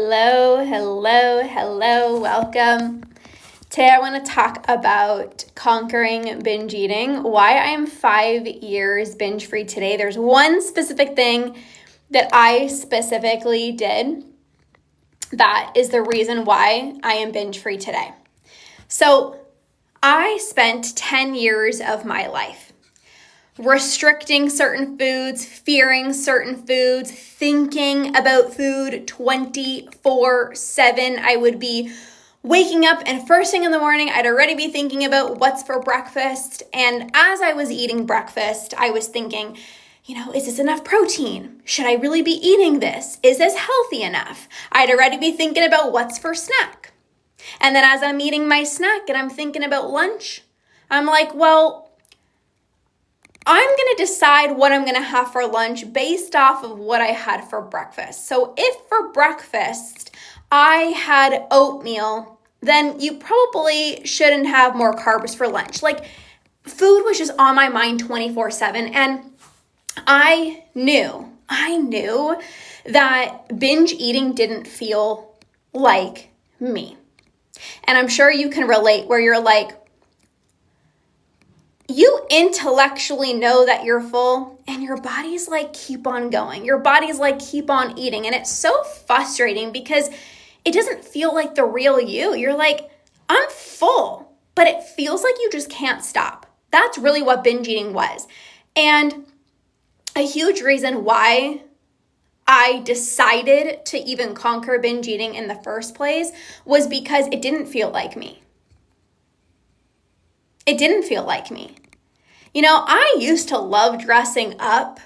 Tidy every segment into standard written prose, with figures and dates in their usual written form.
Hello, hello, hello, welcome. Today I want to talk about conquering binge eating, why I am 5 years binge free today. There's one specific thing that I specifically did that is the reason why I am binge free today. So I spent 10 years of my life restricting certain foods, fearing certain foods, thinking about food 24/7. I would be waking up and first thing in the morning, I'd already be thinking about what's for breakfast. And as I was eating breakfast, I was thinking, is this enough protein? Should I really be eating this? Is this healthy enough? I'd already be thinking about what's for snack. And then as I'm eating my snack and I'm thinking about lunch, I'm like, I'm going to decide what I'm going to have for lunch based off of what I had for breakfast. So if for breakfast I had oatmeal, then you probably shouldn't have more carbs for lunch. Like, food was just on my mind 24/7. And I knew that binge eating didn't feel like me. And I'm sure you can relate where you're like, you intellectually know that you're full and your body's like, keep on going. Your body's like, keep on eating. And it's so frustrating because it doesn't feel like the real you. You're like, I'm full, but it feels like you just can't stop. That's really what binge eating was. And a huge reason why I decided to even conquer binge eating in the first place was because it didn't feel like me. It didn't feel like me. I used to love dressing up.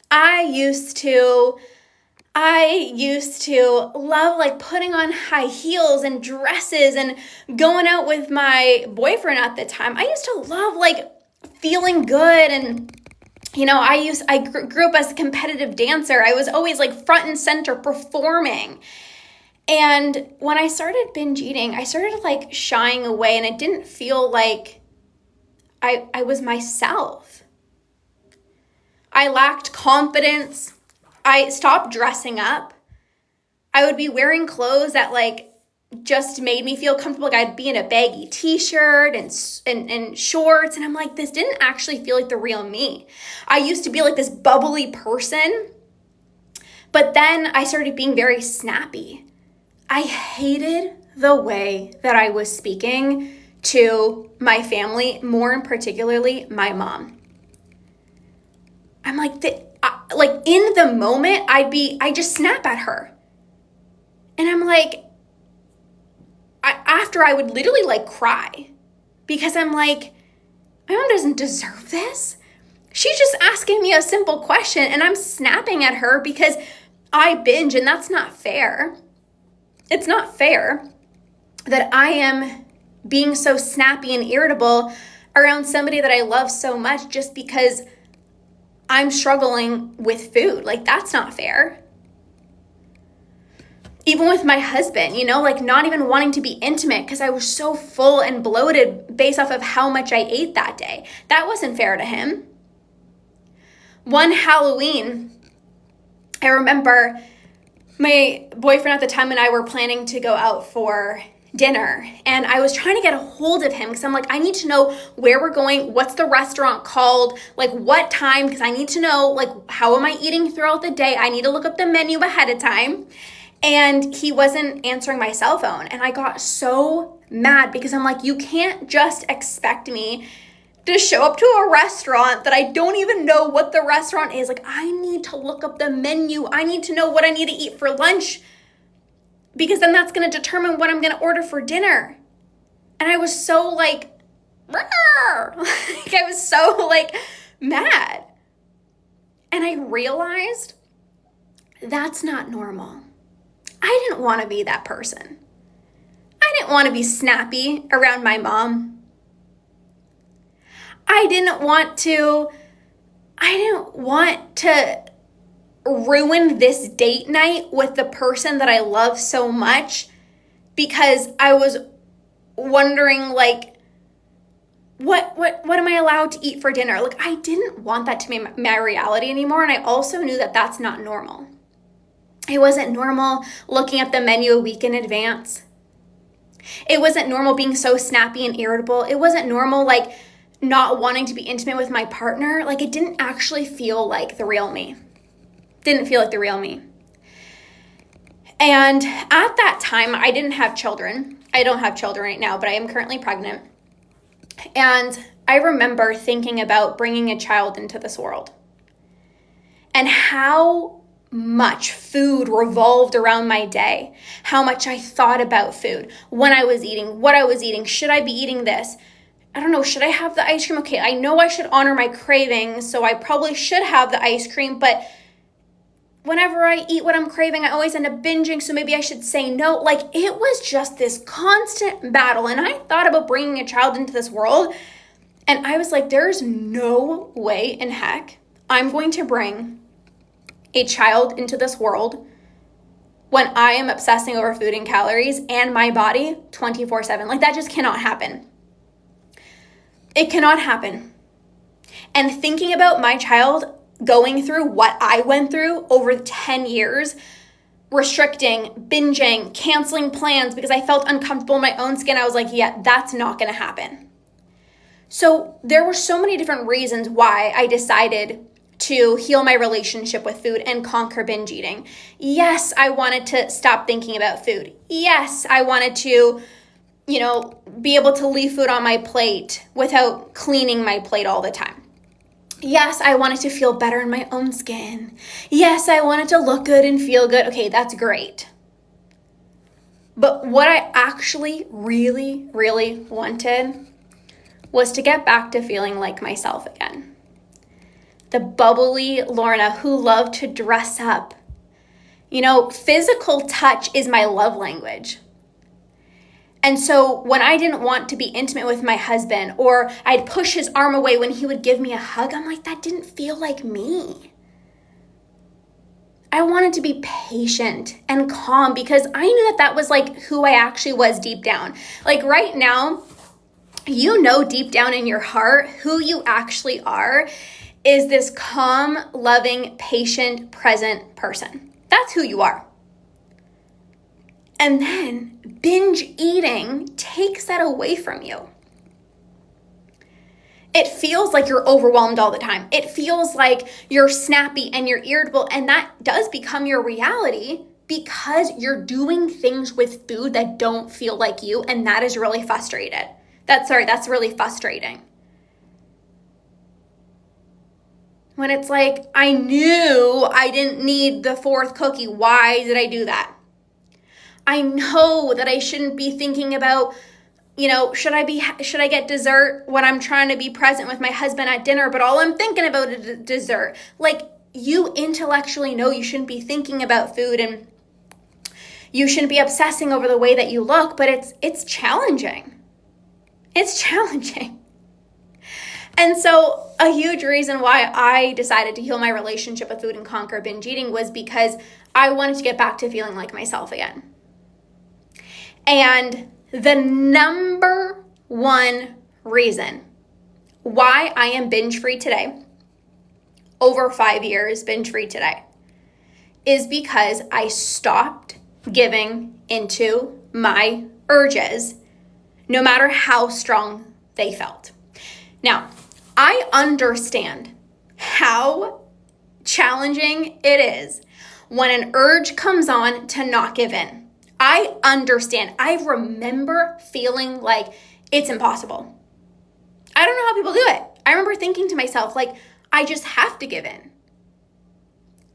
I used to love like putting on high heels and dresses and going out with my boyfriend at the time. I used to love like feeling good and I grew up as a competitive dancer. I was always like front and center performing. And when I started binge eating, I started like shying away and it didn't feel like I was myself. I lacked confidence. I stopped dressing up. I would be wearing clothes that like just made me feel comfortable. Like I'd be in a baggy t-shirt and shorts. And I'm like, this didn't actually feel like the real me. I used to be like this bubbly person. But then I started being very snappy. I hated the way that I was speaking to my family, more in particularly my mom. I'm like, in the moment, I just snap at her. And I'm like, after I would literally like cry because I'm like, my mom doesn't deserve this. She's just asking me a simple question and I'm snapping at her because I binge, and that's not fair. It's not fair that I am being so snappy and irritable around somebody that I love so much just because I'm struggling with food. Like, that's not fair. Even with my husband, like not even wanting to be intimate because I was so full and bloated based off of how much I ate that day. That wasn't fair to him. One Halloween, I remember my boyfriend at the time and I were planning to go out for dinner, and I was trying to get a hold of him because I'm like, I need to know where we're going, what's the restaurant called, like what time, because I need to know like how am I eating throughout the day. I need to look up the menu ahead of time. And he wasn't answering my cell phone, and I got so mad because I'm like, you can't just expect me to show up to a restaurant that I don't even know what the restaurant is. Like, I need to look up the menu. I need to know what I need to eat for lunch, because then that's going to determine what I'm going to order for dinner. And I was so like, I was so like mad. And I realized that's not normal. I didn't want to be that person. I didn't want to be snappy around my mom. I didn't want to ruin this date night with the person that I love so much because I was wondering like, what am I allowed to eat for dinner? Like, I didn't want that to be my reality anymore. And I also knew that that's not normal. It wasn't normal looking at the menu a week in advance. It wasn't normal being so snappy and irritable. It wasn't normal like not wanting to be intimate with my partner. Like it didn't actually feel like the real me. Didn't feel like the real me. And at that time, I didn't have children. I don't have children right now, but I am currently pregnant. And I remember thinking about bringing a child into this world and how much food revolved around my day, how much I thought about food, when I was eating, what I was eating, should I be eating this? I don't know, should I have the ice cream? Okay, I know I should honor my cravings, so I probably should have the ice cream, but whenever I eat what I'm craving, I always end up binging, so maybe I should say no. Like, it was just this constant battle, and I thought about bringing a child into this world, and I was like, there's no way in heck I'm going to bring a child into this world when I am obsessing over food and calories and my body 24/7. Like, that just cannot happen. It cannot happen. And thinking about my child going through what I went through over 10 years, restricting, binging, canceling plans because I felt uncomfortable in my own skin, I was like, yeah, that's not going to happen. So there were so many different reasons why I decided to heal my relationship with food and conquer binge eating. Yes, I wanted to stop thinking about food. Yes, I wanted to, be able to leave food on my plate without cleaning my plate all the time. Yes, I wanted to feel better in my own skin. Yes, I wanted to look good and feel good. Okay, that's great. But what I actually really, really wanted was to get back to feeling like myself again. The bubbly Lorna who loved to dress up. Physical touch is my love language. And so when I didn't want to be intimate with my husband, or I'd push his arm away when he would give me a hug, I'm like, that didn't feel like me. I wanted to be patient and calm because I knew that was like who I actually was deep down. Like right now, deep down in your heart who you actually are is this calm, loving, patient, present person. That's who you are. And then binge eating takes that away from you. It feels like you're overwhelmed all the time. It feels like you're snappy and you're irritable, and that does become your reality because you're doing things with food that don't feel like you, and that is really frustrated. That's really frustrating. When it's like, I knew I didn't need the fourth cookie. Why did I do that? I know that I shouldn't be thinking about, should I get dessert when I'm trying to be present with my husband at dinner, but all I'm thinking about is dessert. Like, you intellectually know you shouldn't be thinking about food and you shouldn't be obsessing over the way that you look, but it's challenging. It's challenging. And so a huge reason why I decided to heal my relationship with food and conquer binge eating was because I wanted to get back to feeling like myself again. And the number one reason why I am binge-free today, over 5 years binge-free today, is because I stopped giving into my urges, no matter how strong they felt. Now, I understand how challenging it is when an urge comes on to not give in. I understand. I remember feeling like it's impossible. I don't know how people do it. I remember thinking to myself, like, I just have to give in.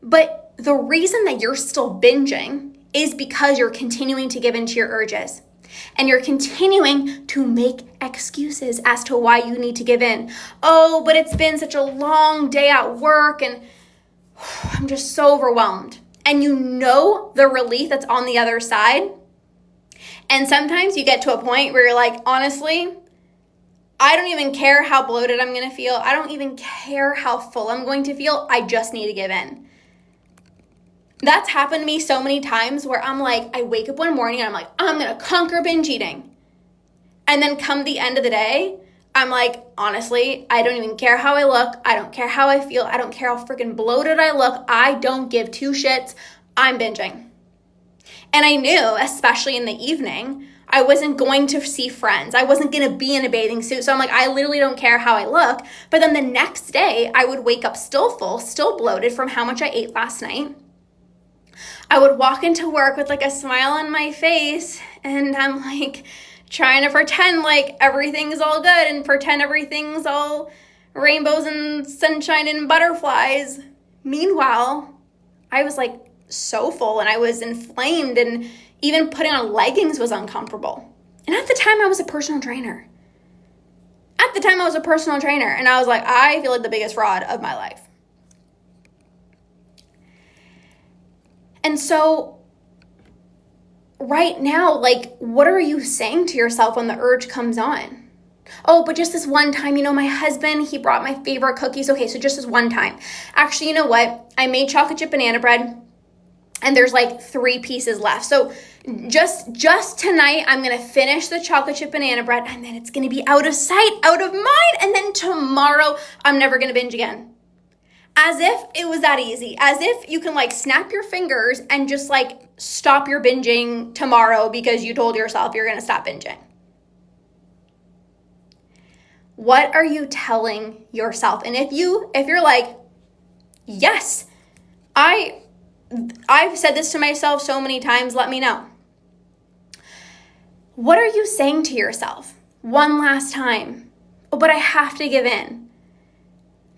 But the reason that you're still binging is because you're continuing to give in to your urges. And you're continuing to make excuses as to why you need to give in. Oh, but it's been such a long day at work and I'm just so overwhelmed. And the relief that's on the other side. And sometimes you get to a point where you're like, honestly, I don't even care how bloated I'm going to feel. I don't even care how full I'm going to feel. I just need to give in. That's happened to me so many times where I'm like, I wake up one morning and I'm like, I'm going to conquer binge eating. And then come the end of the day, I'm like, honestly, I don't even care how I look. I don't care how I feel. I don't care how freaking bloated I look. I don't give two shits. I'm binging. And I knew, especially in the evening, I wasn't going to see friends. I wasn't going to be in a bathing suit. So I'm like, I literally don't care how I look. But then the next day, I would wake up still full, still bloated from how much I ate last night. I would walk into work with like a smile on my face, and I'm like trying to pretend like everything's all good and pretend everything's all rainbows and sunshine and butterflies. Meanwhile, I was like so full and I was inflamed, and even putting on leggings was uncomfortable. And at the time, I was a personal trainer. And I was like, I feel like the biggest fraud of my life. And so right now, like, what are you saying to yourself when the urge comes on? Oh, but just this one time, my husband, he brought my favorite cookies. Okay, so just this one time. Actually, you know what? I made chocolate chip banana bread, and there's like 3 pieces left. So just tonight, I'm going to finish the chocolate chip banana bread, and then it's going to be out of sight, out of mind. And then tomorrow, I'm never going to binge again. As if it was that easy. As if you can like snap your fingers and just like stop your binging tomorrow because you told yourself you're going to stop binging. What are you telling yourself? And if you're like, yes, I've said this to myself so many times, let me know. What are you saying to yourself? One last time. Oh, but I have to give in.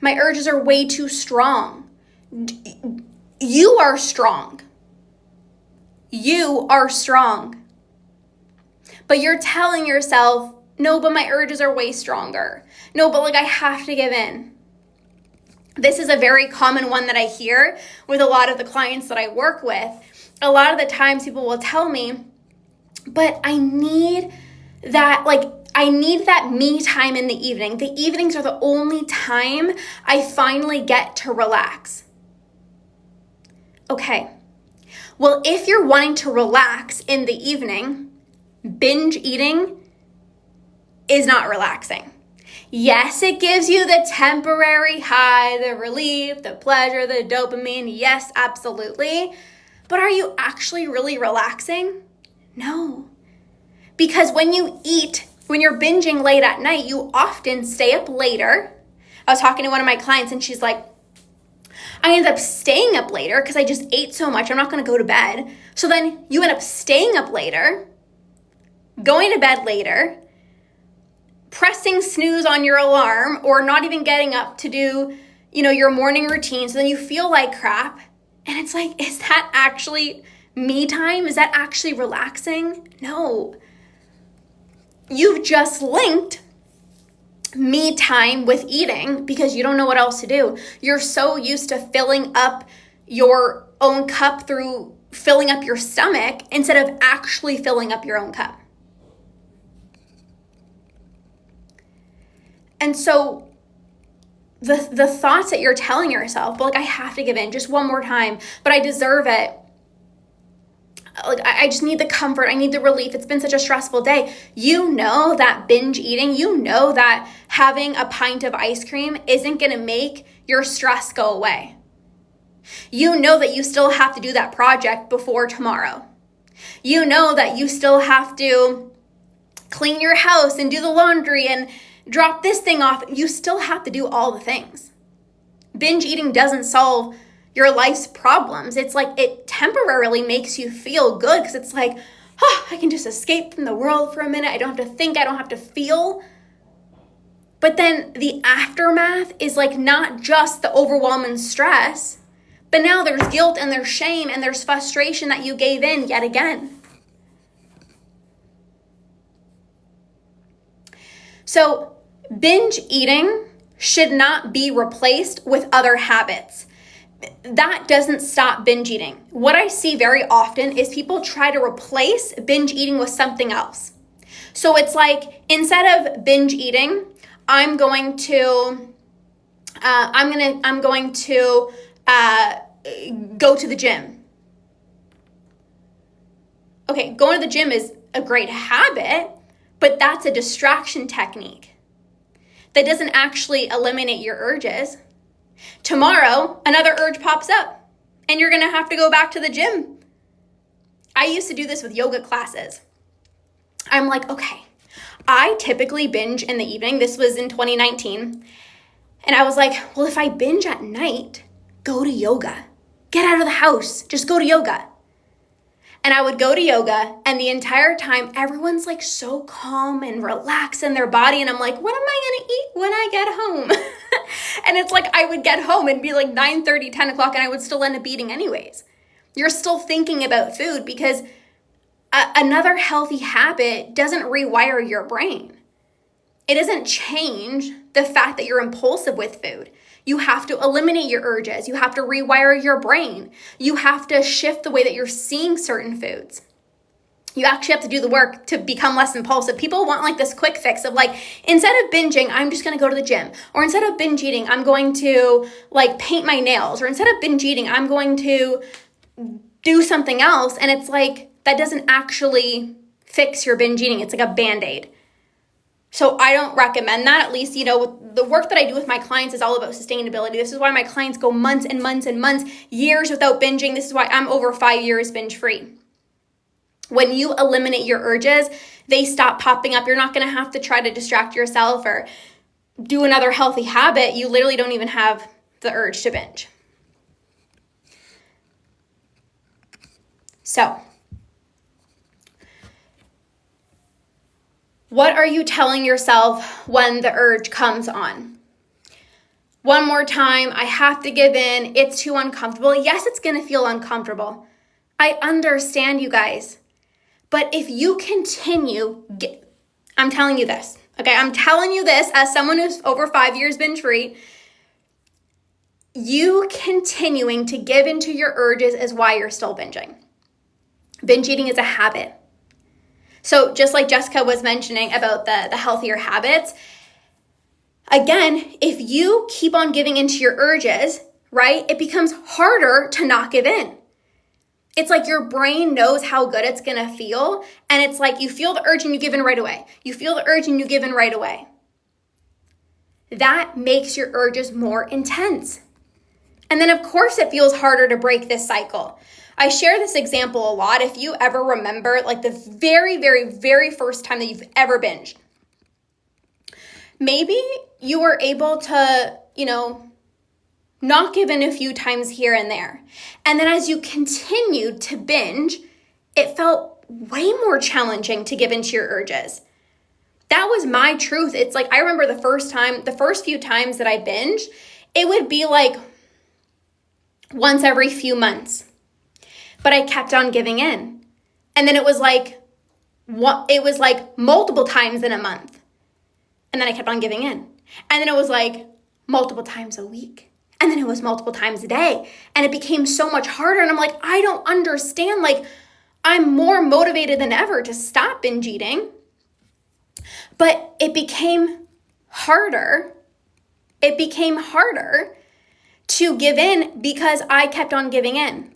My urges are way too strong. You are strong. You are strong. But you're telling yourself, no, but my urges are way stronger. No, but like I have to give in. This is a very common one that I hear with a lot of the clients that I work with. A lot of the times people will tell me, but I need that me time in the evening. The evenings are the only time I finally get to relax. Okay. Well, if you're wanting to relax in the evening, binge eating is not relaxing. Yes, it gives you the temporary high, the relief, the pleasure, the dopamine. Yes, absolutely. But are you actually really relaxing? No. Because when you eat, when you're binging late at night, you often stay up later. I was talking to one of my clients and she's like, I ended up staying up later because I just ate so much. I'm not going to go to bed. So then you end up staying up later, going to bed later, pressing snooze on your alarm, or not even getting up to do, your morning routine. So then you feel like crap. And it's like, is that actually me time? Is that actually relaxing? No. You've just linked me time with eating because you don't know what else to do. You're so used to filling up your own cup through filling up your stomach instead of actually filling up your own cup. And so the thoughts that you're telling yourself, but like I have to give in just one more time, but I deserve it. Like I just need the comfort. I need the relief. It's been such a stressful day. You know that binge eating, that having a pint of ice cream isn't going to make your stress go away. You know that you still have to do that project before tomorrow. You know that you still have to clean your house and do the laundry and drop this thing off. You still have to do all the things. Binge eating doesn't solve your life's problems. It's like it temporarily makes you feel good because it's like, I can just escape from the world for a minute. I don't have to think. I don't have to feel. But then the aftermath is like not just the overwhelming stress, but now there's guilt and there's shame and there's frustration that you gave in yet again. So binge eating should not be replaced with other habits. That doesn't stop binge eating. What I see very often is people try to replace binge eating with something else. So it's like, instead of binge eating, I'm going to go to the gym. Okay, going to the gym is a great habit, but that's a distraction technique that doesn't actually eliminate your urges. Tomorrow, another urge pops up and you're going to have to go back to the gym. I used to do this with yoga classes. I'm like, okay, I typically binge in the evening. This was in 2019. And I was like, well, if I binge at night, go to yoga. Get out of the house. Just go to yoga. And I would go to yoga, and the entire time, everyone's like so calm and relaxed in their body. And I'm like, what am I going to eat when I get home? And it's like I would get home and be like 9:30, 10 o'clock, and I would still end up eating anyways. You're still thinking about food because another healthy habit doesn't rewire your brain. It doesn't change the fact that you're impulsive with food. You have to eliminate your urges. You have to rewire your brain. You have to shift the way that you're seeing certain foods. You actually have to do the work to become less impulsive. People want like this quick fix of like, instead of binging, I'm just going to go to the gym. Or instead of binge eating, I'm going to like paint my nails. Or instead of binge eating, I'm going to do something else. And it's like, that doesn't actually fix your binge eating. It's like a Band-Aid. So I don't recommend that. At least, the work that I do with my clients is all about sustainability. This is why my clients go months and months and months, years without binging. This is why I'm over 5 years binge free. When you eliminate your urges, they stop popping up. You're not going to have to try to distract yourself or do another healthy habit. You literally don't even have the urge to binge. So, what are you telling yourself when the urge comes on? One more time, I have to give in. It's too uncomfortable. Yes, it's going to feel uncomfortable. I understand, you guys. But if you continue, I'm telling you this, okay? I'm telling you this as someone who's over 5 years binge free. You continuing to give into your urges is why you're still binging. Binge eating is a habit. So just like Jessica was mentioning about the healthier habits, again, if you keep on giving into your urges, right, it becomes harder to not give in. It's like your brain knows how good it's going to feel. And it's like you feel the urge and you give in right away. You feel the urge and you give in right away. That makes your urges more intense. And then, of course, it feels harder to break this cycle. I share this example a lot. If you ever remember, like the very, very, very first time that you've ever binged, maybe you were able to, not give in a few times here and there. And then as you continued to binge, it felt way more challenging to give into your urges. That was my truth. It's like, I remember the first few times that I binged, it would be like once every few months. But I kept on giving in. And then it was like multiple times in a month. And then I kept on giving in. And then it was like multiple times a week. And then it was multiple times a day. And it became so much harder. And I'm like, I don't understand. Like, I'm more motivated than ever to stop binge eating. But it became harder. It became harder to give in because I kept on giving in.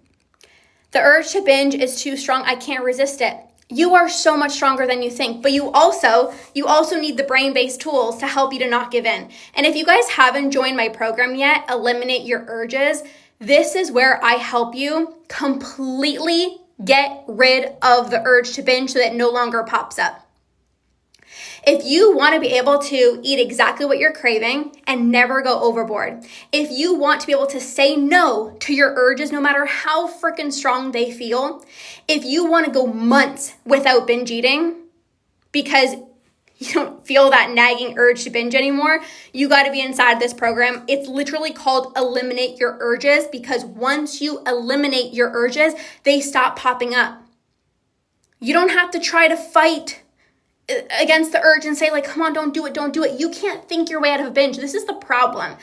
The urge to binge is too strong. I can't resist it. You are so much stronger than you think, but you also need the brain-based tools to help you to not give in. And if you guys haven't joined my program yet, Eliminate Your Urges, this is where I help you completely get rid of the urge to binge so that it no longer pops up. If you want to be able to eat exactly what you're craving and never go overboard, if you want to be able to say no to your urges no matter how freaking strong they feel, if you want to go months without binge eating because you don't feel that nagging urge to binge anymore, you got to be inside this program. It's literally called Eliminate Your Urges because once you eliminate your urges, they stop popping up. You don't have to try to fight against the urge and say like, come on, don't do it. You can't think your way out of a binge. This is the problem.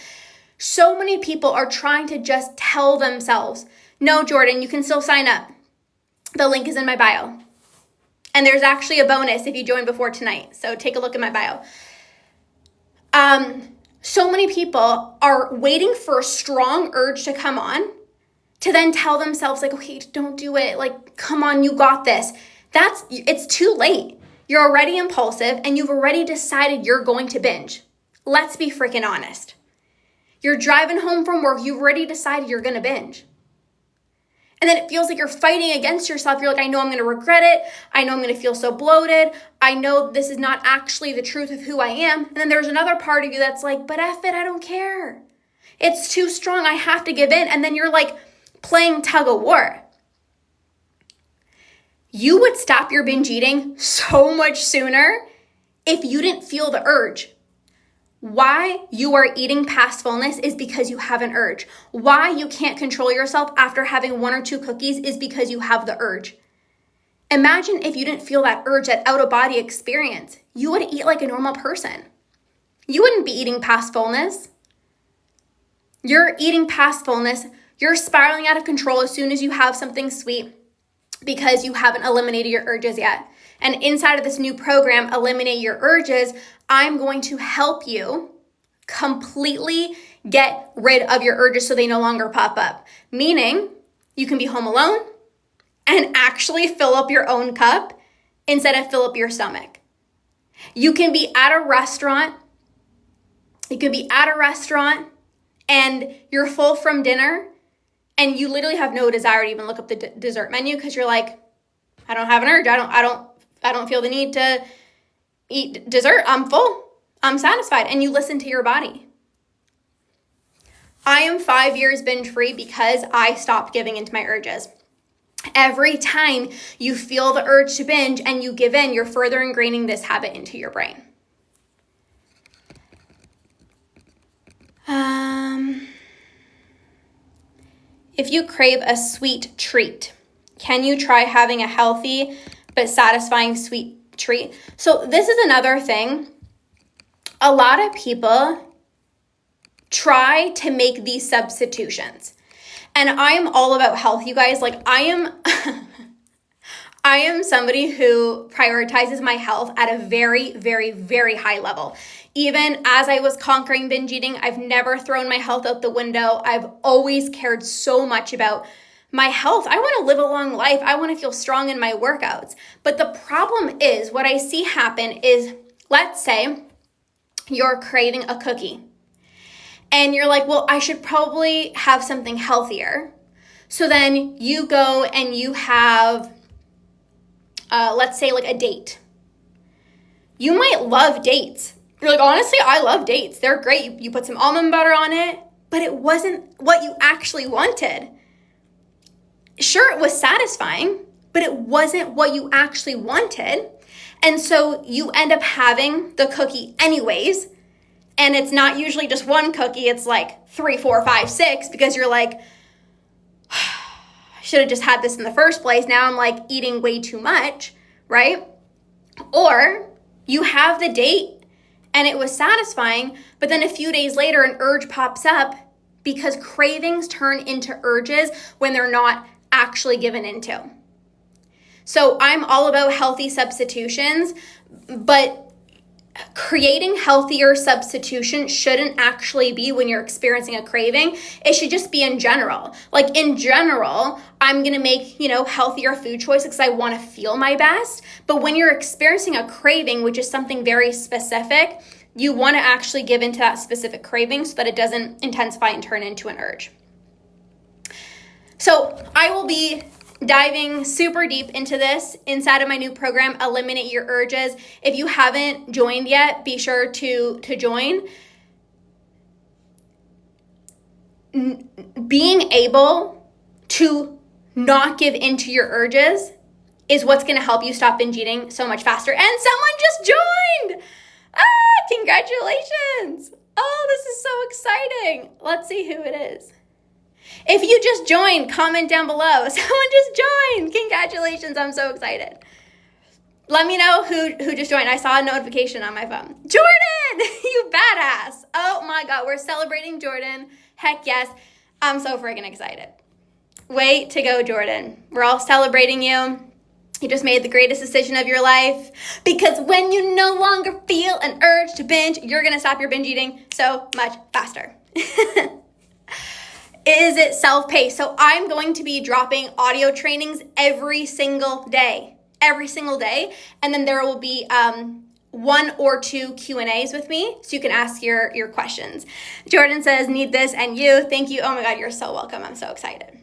So many people are trying to just tell themselves, no, Jordan, you can still sign up. The link is in my bio. And there's actually a bonus if you join before tonight. So take a look at my bio. So many people are waiting for a strong urge to come on to then tell themselves like, okay, don't do it. Like, come on, you got this. It's too late. You're already impulsive and you've already decided you're going to binge. Let's be freaking honest. You're driving home from work. You've already decided you're going to binge. And then it feels like you're fighting against yourself. You're like, I know I'm going to regret it. I know I'm going to feel so bloated. I know this is not actually the truth of who I am. And then there's another part of you that's like, but F it, I don't care. It's too strong. I have to give in. And then you're like playing tug of war. You would stop your binge eating so much sooner if you didn't feel the urge. Why you are eating past fullness is because you have an urge. Why you can't control yourself after having 1 or 2 cookies is because you have the urge. Imagine if you didn't feel that urge, that out-of-body experience. You would eat like a normal person. You wouldn't be eating past fullness. You're eating past fullness. You're spiraling out of control as soon as you have something sweet because you haven't eliminated your urges yet. And inside of this new program, Eliminate Your Urges, I'm going to help you completely get rid of your urges so they no longer pop up. Meaning, you can be home alone and actually fill up your own cup instead of fill up your stomach. You can be at a restaurant. And you're full from dinner and you literally have no desire to even look up the dessert menu because you're like, I don't have an urge. I don't feel the need to eat dessert. I'm full. I'm satisfied. And you listen to your body. I am 5 years binge free because I stopped giving into my urges. Every time you feel the urge to binge and you give in, you're further ingraining this habit into your brain. If you crave a sweet treat, can you try having a healthy but satisfying sweet treat? So this is another thing. A lot of people try to make these substitutions. And I am all about health, you guys. Like I am somebody who prioritizes my health at a very, very, very high level. Even as I was conquering binge eating, I've never thrown my health out the window. I've always cared so much about my health. I want to live a long life. I want to feel strong in my workouts. But the problem is, what I see happen is, let's say you're craving a cookie. And you're like, well, I should probably have something healthier. So then you go and you have, let's say like a date. You might love dates. You're like, honestly, I love dates. They're great. You put some almond butter on it, but it wasn't what you actually wanted. Sure, it was satisfying, but it wasn't what you actually wanted. And so you end up having the cookie anyways. And it's not usually just one cookie. It's like 3, 4, 5, 6, because you're like, I should have just had this in the first place. Now I'm like eating way too much, right? Or you have the date and it was satisfying, but then a few days later an urge pops up because cravings turn into urges when they're not actually given into. So I'm all about healthy substitutions, but creating healthier substitution shouldn't actually be when you're experiencing a craving. It should just be in general. Like in general, I'm going to make, healthier food choices because I want to feel my best. But when you're experiencing a craving, which is something very specific, you want to actually give into that specific craving so that it doesn't intensify and turn into an urge. So I will be diving super deep into this inside of my new program, Eliminate Your Urges. If you haven't joined yet, be sure to join. Being able to not give into your urges is what's going to help you stop binge eating so much faster. And someone just joined! Congratulations! Oh, this is so exciting. Let's see who it is. If you just joined, comment down below. Someone just joined. Congratulations. I'm so excited. Let me know who just joined. I saw a notification on my phone. Jordan, you badass. Oh my God, we're celebrating Jordan. Heck yes. I'm so freaking excited. Way to go, Jordan. We're all celebrating you. You just made the greatest decision of your life, because when you no longer feel an urge to binge, you're going to stop your binge eating so much faster. Is it self-paced? So I'm going to be dropping audio trainings every single day. And then there will be 1 or 2 Q&As with me so you can ask your questions. Jordan says, need this and you. Thank you. Oh my God, you're so welcome. I'm so excited.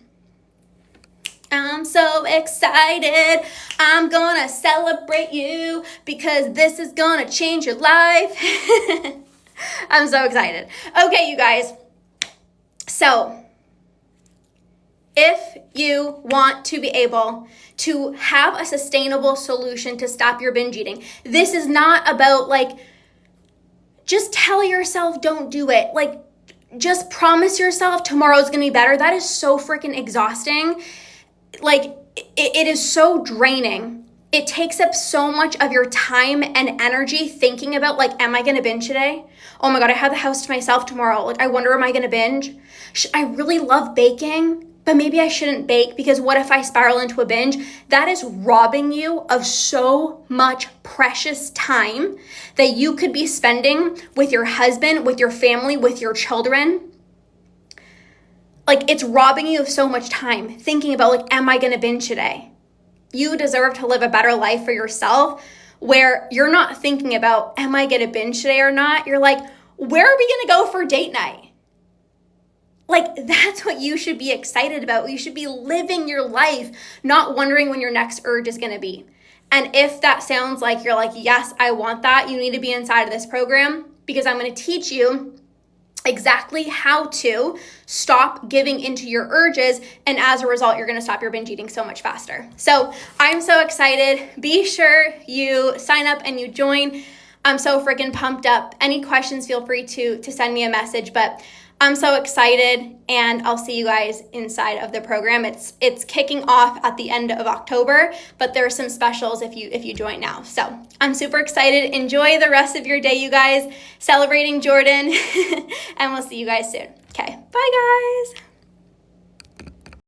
I'm so excited. I'm gonna celebrate you because this is gonna change your life. I'm so excited. Okay, you guys. So, if you want to be able to have a sustainable solution to stop your binge eating, this is not about like, just tell yourself don't do it. Like, just promise yourself tomorrow's gonna be better. That is so freaking exhausting. Like, it is so draining. It takes up so much of your time and energy thinking about like, am I gonna binge today? Oh my God, I have the house to myself tomorrow. Like, I wonder, am I gonna binge? I really love baking, but maybe I shouldn't bake because what if I spiral into a binge? That is robbing you of so much precious time that you could be spending with your husband, with your family, with your children. Like, it's robbing you of so much time thinking about like, am I gonna binge today? You deserve to live a better life for yourself where you're not thinking about, am I gonna binge today or not? You're like, where are we gonna go for date night? Like, that's what you should be excited about. You should be living your life, not wondering when your next urge is gonna be. And if that sounds like you're like, yes, I want that, you need to be inside of this program because I'm gonna teach you exactly how to stop giving into your urges, and as a result, you're gonna stop your binge eating so much faster. So I'm so excited. Be sure you sign up and you join. I'm so freaking pumped up. Any questions, feel free to send me a message, but I'm so excited, and I'll see you guys inside of the program. It's kicking off at the end of October, but there are some specials if you join now. So I'm super excited. Enjoy the rest of your day, you guys, celebrating Jordan, and we'll see you guys soon. Okay, bye guys.